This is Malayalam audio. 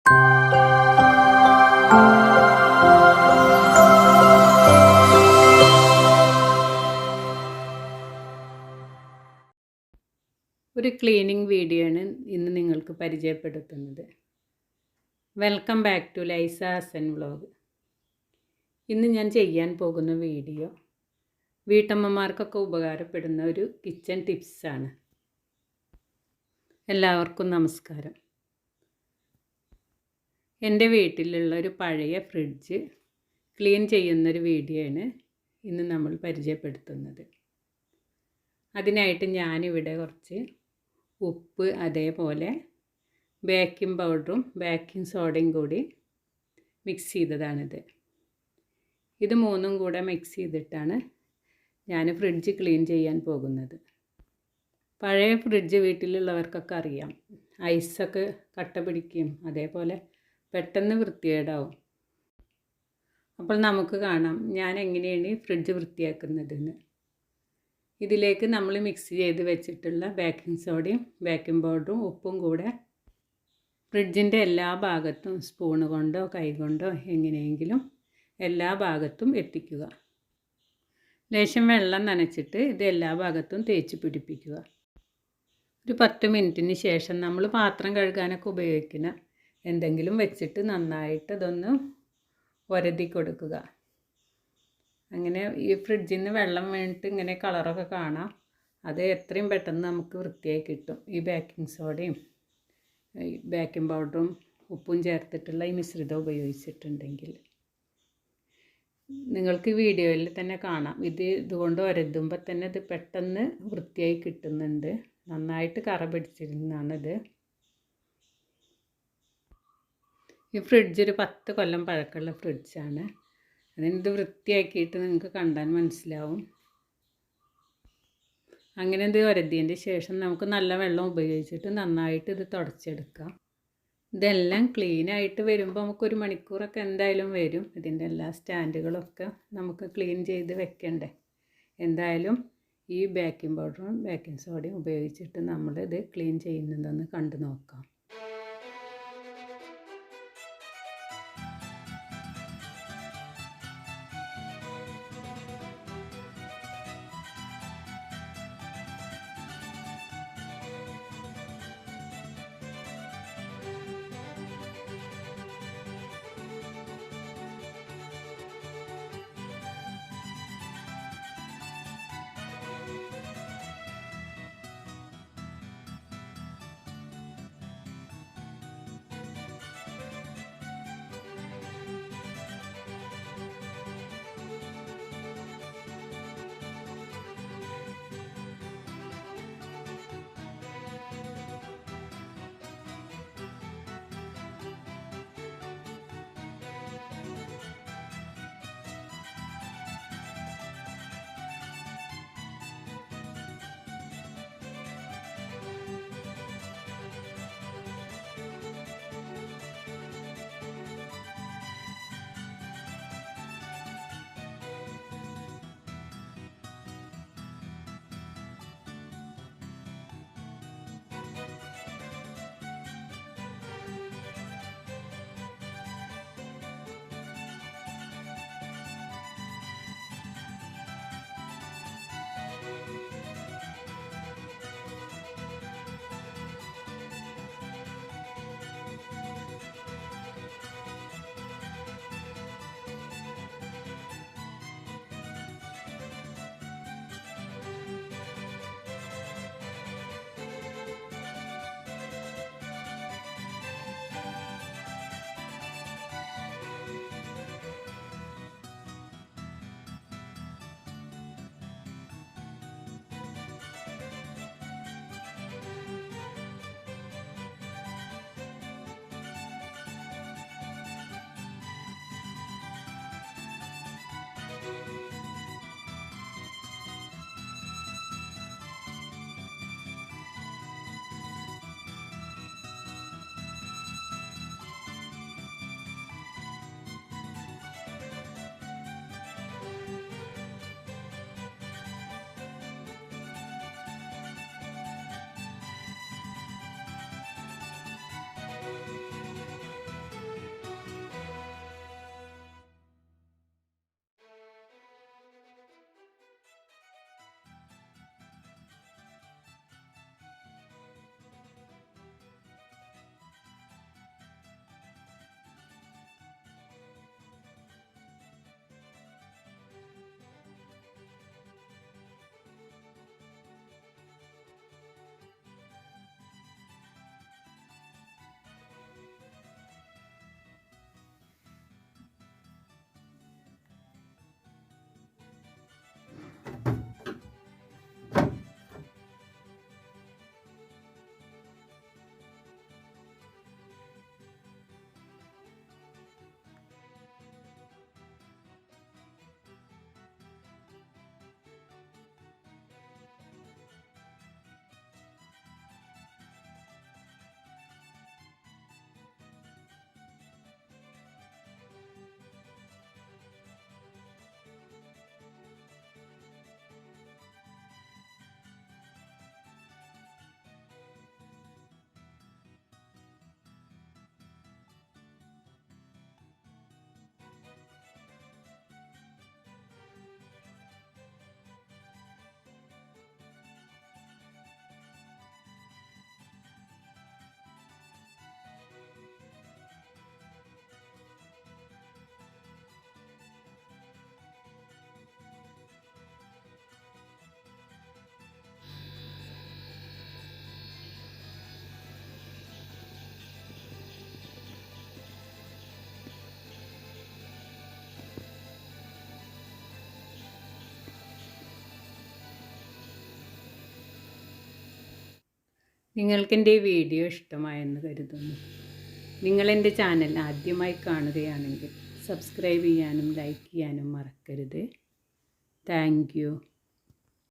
ഒരു ക്ലീനിങ് വീഡിയോ ആണ് ഇന്ന് നിങ്ങൾക്ക് പരിചയപ്പെടുത്തുന്നത്. വെൽക്കം ബാക്ക് ടു ലൈസ ഹസൻ വ്ലോഗ്. ഇന്ന് ഞാൻ ചെയ്യാൻ പോകുന്ന വീഡിയോ വീട്ടമ്മമാർക്കൊക്കെ ഉപകാരപ്പെടുന്ന ഒരു കിച്ചൺ ടിപ്സാണ്. എല്ലാവർക്കും നമസ്കാരം. എൻ്റെ വീട്ടിലുള്ള ഒരു പഴയ ഫ്രിഡ്ജ് ക്ലീൻ ചെയ്യുന്നൊരു വീഡിയോ ആണ് ഇന്ന് നമ്മൾ പരിചയപ്പെടുത്തുന്നത്. അതിനായിട്ട് ഞാനിവിടെ കുറച്ച് ഉപ്പ്, അതേപോലെ ബേക്കിംഗ് പൗഡറും ബേക്കിംഗ് സോഡയും കൂടി മിക്സ് ചെയ്തതാണിത്. ഇത് മൂന്നും കൂടെ മിക്സ് ചെയ്തിട്ടാണ് ഞാൻ ഫ്രിഡ്ജ് ക്ലീൻ ചെയ്യാൻ പോകുന്നത്. പഴയ ഫ്രിഡ്ജ് വീട്ടിലുള്ളവർക്കൊക്കെ അറിയാം, ഐസൊക്കെ കട്ട പിടിക്കും, അതേപോലെ പെട്ടെന്ന് വൃത്തികേടാവും. അപ്പോൾ നമുക്ക് കാണാം ഞാൻ എങ്ങനെയാണ് ഈ ഫ്രിഡ്ജ് വൃത്തിയാക്കുന്നതെന്ന്. ഇതിലേക്ക് നമ്മൾ മിക്സ് ചെയ്ത് വെച്ചിട്ടുള്ള ബേക്കിംഗ് സോഡയും ബേക്കിംഗ് പൗഡറും ഉപ്പും കൂടെ ഫ്രിഡ്ജിൻ്റെ എല്ലാ ഭാഗത്തും സ്പൂണ് കൊണ്ടോ കൈ കൊണ്ടോ എങ്ങനെയെങ്കിലും എല്ലാ ഭാഗത്തും എത്തിക്കുക. ലേശം വെള്ളം നനച്ചിട്ട് ഇത് എല്ലാ ഭാഗത്തും തേച്ച് പിടിപ്പിക്കുക. ഒരു 10 മിനിറ്റിന് ശേഷം നമ്മൾ പാത്രം കഴുകാനൊക്കെ ഉപയോഗിക്കുന്ന എന്തെങ്കിലും വെച്ചിട്ട് നന്നായിട്ട് അതൊന്ന് ഒരതി കൊടുക്കുക. അങ്ങനെ ഈ ഫ്രിഡ്ജിൽ നിന്ന് വെള്ളം വീണിട്ട് ഇങ്ങനെ കളറൊക്കെ കാണാം. അത് എത്രയും പെട്ടെന്ന് നമുക്ക് വൃത്തിയായി കിട്ടും. ഈ ബേക്കിംഗ് സോഡയും ബേക്കിംഗ് പൗഡറും ഉപ്പും ചേർത്തിട്ടുള്ള ഈ മിശ്രിതം ഉപയോഗിച്ചിട്ടുണ്ടെങ്കിൽ നിങ്ങൾക്ക് വീഡിയോയിൽ തന്നെ കാണാം. ഇതുകൊണ്ട് ഒരതുമ്പോൾ തന്നെ ഇത് പെട്ടെന്ന് വൃത്തിയായി കിട്ടുന്നുണ്ട്. നന്നായിട്ട് കറ പിടിച്ചിരുന്നതാണിത്. ഈ ഫ്രിഡ്ജ് ഒരു 10 കൊല്ലം പഴക്കമുള്ള ഫ്രിഡ്ജാണ്. അതിനിത് വൃത്തിയാക്കിയിട്ട് നിങ്ങൾക്ക് കണ്ടാൽ മനസ്സിലാവും. അങ്ങനെ ഇത് ഒരതിയതിൻ്റെ ശേഷം നമുക്ക് നല്ല വെള്ളം ഉപയോഗിച്ചിട്ട് നന്നായിട്ട് ഇത് തുടച്ചെടുക്കാം. ഇതെല്ലാം ക്ലീനായിട്ട് വരുമ്പോൾ നമുക്കൊരു മണിക്കൂറൊക്കെ എന്തായാലും വരും. ഇതിൻ്റെ എല്ലാ സ്റ്റാൻഡുകളൊക്കെ നമുക്ക് ക്ലീൻ ചെയ്ത് വെക്കണ്ടേ. എന്തായാലും ഈ ബേക്കിംഗ് പൗഡറും ബേക്കിംഗ് സോഡയും ഉപയോഗിച്ചിട്ട് നമ്മളിത് ക്ലീൻ ചെയ്യുന്നതെന്ന് കണ്ടു നോക്കാം. നിങ്ങൾക്കെൻ്റെ ഈ വീഡിയോ ഇഷ്ടമായെന്ന് കരുതുന്നു. നിങ്ങളെൻ്റെ ചാനൽ ആദ്യമായി കാണുകയാണെങ്കിൽ സബ്സ്ക്രൈബ് ചെയ്യാനും ലൈക്ക് ചെയ്യാനും മറക്കരുത്. Thank you.